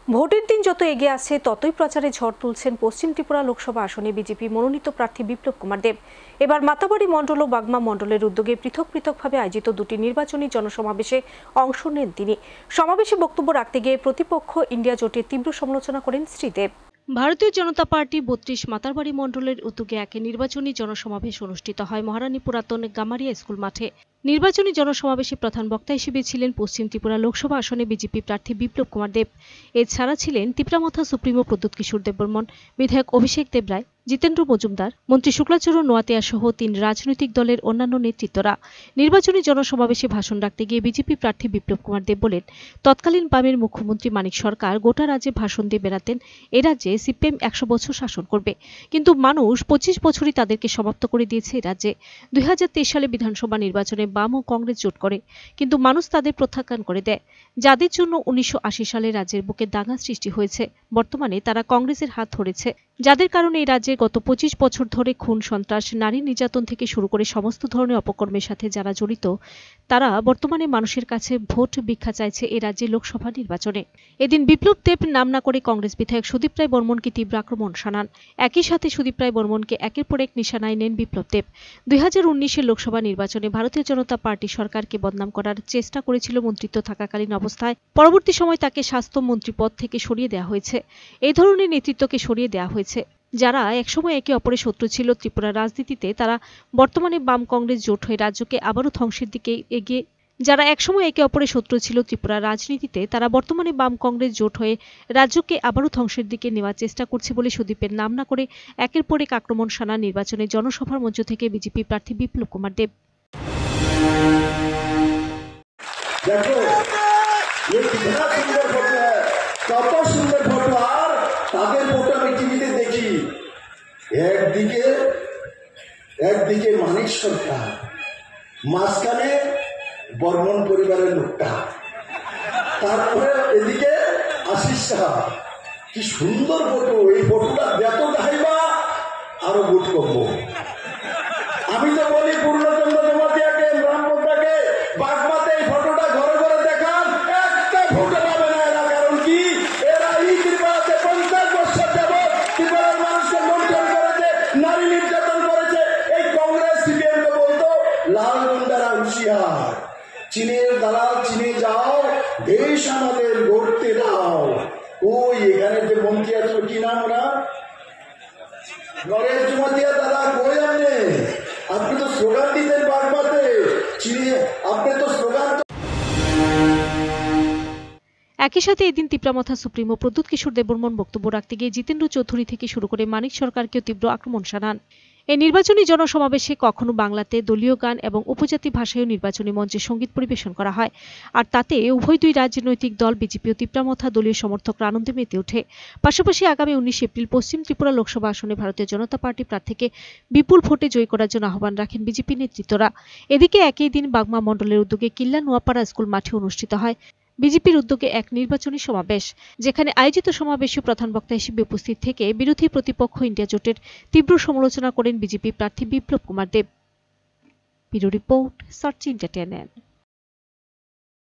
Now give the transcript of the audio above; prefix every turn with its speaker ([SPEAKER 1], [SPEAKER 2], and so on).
[SPEAKER 1] ভোটের দিন যত এগিয়ে আসছে ততই প্রচারে ঝড় তুলছেন পশ্চিম ত্রিপুরা লোকসভা আসনে বিজেপি মনোনীত প্রার্থী বিপ্লব কুমার দেব। এবার মাতাবাড়ি মণ্ডল ও বাগমা মণ্ডলের উদ্যোগে পৃথকভাবে আয়োজিত দুটি নির্বাচনী জনসমাবেশে অংশ নেন তিনি। সমাবেশে বক্তব্য রাখতে গিয়ে প্রতিপক্ষ ইন্ডিয়া জোটের তীব্র সমালোচনা করেন শ্রী দেব। ভারতীয় জনতা পার্টি ৩২ মাতারবাড়ি মণ্ডলের উদ্যোগে এক নির্বাচনী জনসমাবেশ অনুষ্ঠিত হয় মহারানী পুরাতন গামারিয়া স্কুল মাঠে। নির্বাচনী জনসমাবেশে প্রধান বক্তা হিসেবে ছিলেন পশ্চিম ত্রিপুরা লোকসভা আসনে বিজেপি প্রার্থী বিপ্লব কুমার দেব। এছাড়া ছিলেন তিপ্রামথা সুপ্রিমো প্রদ্যুৎ কিশোর দেববর্মন, বিধায়ক অভিষেক দেব রায়, জিতেন্দ্র মজুমদার, মন্ত্রী শুক্লাচরণ নোয়াতিয়া সহ ৩ রাজনৈতিক দলের অন্যান্য নেতৃত্বরা। নির্বাচনী জনসমাবেশে ভাষণ রাখতে গিয়ে বিজেপি প্রার্থী বিপ্লব কুমার দেব বলেন, তৎকালীন বামের মুখ্যমন্ত্রী মানিক সরকার গোটা রাজ্যে ভাষণ দিয়ে বেড়াতেন এ রাজ্যে সিপিএম ১০০ বছর শাসন করবে, কিন্তু মানুষ ২৫ বছরই তাদেরকে সমাপ্ত করে দিয়েছে এ রাজ্যে। ২০২৩ সালে বিধানসভা নির্বাচনে বাম ও কংগ্রেস জোট করে, কিন্তু মানুষ তাদের প্রত্যাখ্যান করে দেয়। যাদের জন্য ১৯৮০ সালে রাজ্যের বুকে দাঙ্গা সৃষ্টি হয়েছে, বর্তমানে তারা কংগ্রেসের হাত ধরেছে। যাদের কারণে এই রাজ্যে গত ২৫ বছর ধরে খুন, সন্ত্রাস, নারী নির্যাতন থেকে শুরু করে সমস্ত ধরনের অপকর্মের সাথে যারা জড়িত, তারা বর্তমানে মানুষের কাছে ভোট ভিক্ষা চাইছে এই রাজ্যে লোকসভা নির্বাচনে। এদিন বিপ্লব দেব নাম না করে কংগ্রেস বিধায়ক সুদীপ রায় বর্মনকে তীব্র আক্রমণ শানান। একই সাথে সুদীপ রায় বর্মনকে একের পর এক নিশানায় নেন বিপ্লব দেব। ২০১৯-এর লোকসভা নির্বাচনে ভারতীয় জনতা পার্টি সরকারকে বদনাম করার চেষ্টা করেছিল মন্ত্রিত্ব থাকাকালীন অবস্থায়। পরবর্তী সময় তাকে স্বাস্থ্য মন্ত্রী পদ থেকে সরিয়ে দেওয়া হয়েছে। এই ধরনের নেতৃত্বকে সরিয়ে দেওয়া হয়েছে। যারা একসময় একে অপরের শত্রু ছিল ত্রিপুরার রাজনীতিতে, তারা বর্তমানে বাম কংগ্রেস জোট হয়ে রাজ্যকে আবারও ধ্বংসের দিকে এগিয়ে যারা একসময় একে অপরের শত্রু ছিল ত্রিপুরার রাজনীতিতে, তারা বর্তমানে বাম কংগ্রেস জোট হয়ে রাজ্যকে আবারও ধ্বংসের দিকে নেওয়ার চেষ্টা করছে বলে সুদীপের নাম না করে একের পর এক আক্রমণ শানা নির্বাচনে জনসভার মঞ্চ থেকে বিজেপি প্রার্থী বিপ্লব কুমার দেব।
[SPEAKER 2] একদিকে মানিক সরকার, মাঝখানে বর্মন পরিবারের লোকটা, তারপরে এদিকে আশিস সাহা। কি সুন্দর ফটো! এই ফটোটা যত দেখাইবা আরো ভোট কমব। আমি তো বলি পূর্ণচন্দ্র জমাতিয়াকে, রামপোটাকে, বাগমাতে এই ফটোটা ঘরে ঘরে দেখান, একটা ভোট পাবে না এরা। কারণ কি? এরা এই ত্রিপুরাতে 50 বছর যাবৎ ত্রিপুরার মানুষকে লুণ্ঠন করেছে, নারী নির্যাতন করেছে। এই কংগ্রেস সিপিএম কে বলতো লাল গুন্ডারা হুঁশিয়ার, চীনের দালাল চীনে যাও, দেশ আমাদের গড়তে দাও। ওই এখানে যে মন্ত্রী আছে কি নাম ওরা? নরেশ জমাতিয়া দাদা, কই আপনি তো স্লোগান দিতেন বাগমাতে, চীনে আপনি তো স্লোগান।
[SPEAKER 1] একই সাথে এদিন তিপ্রামথা সুপ্রিমো প্রদ্যুৎ কিশোর দেববর্মন বক্তব্য রাখতে গিয়ে জিতেন্দ্র চৌধুরী থেকে শুরু করে মানিক সরকারকেও তীব্র আক্রমণ শানান। এই নির্বাচনী জনসমাবেশে কখনো বাংলাতে দলীয় গান এবং উপজাতি ভাষায়ও নির্বাচনী মঞ্চে সঙ্গীত পরিবেশন করা হয়। আর তাতে উভয় দুই রাজনৈতিক দল বিজেপি ও তিপ্রামথা দলীয় সমর্থকরা আনন্দে মেতে ওঠে। পাশাপাশি আগামী ১৯ এপ্রিল পশ্চিম ত্রিপুরা লোকসভা আসনে ভারতীয় জনতা পার্টি প্রার্থীকে বিপুল ভোটে জয়ী করার জন্য আহ্বান রাখেন বিজেপি নেতৃত্বরা। এদিকে একই দিন বাগমা মণ্ডলের উদ্যোগে কিল্লা নোয়াপাড়া স্কুল মাঠে অনুষ্ঠিত হয় বিজেপির উদ্যোগে এক নির্বাচনী সমাবেশ, যেখানে আয়োজিত সমাবেশে প্রধান বক্তা হিসেবে উপস্থিত থেকে বিরোধী প্রতিপক্ষ ইন্ডিয়া জোটের তীব্র সমালোচনা করেন বিজেপি প্রার্থী Biplab Kumar Deb. Bureau report, search India 10N।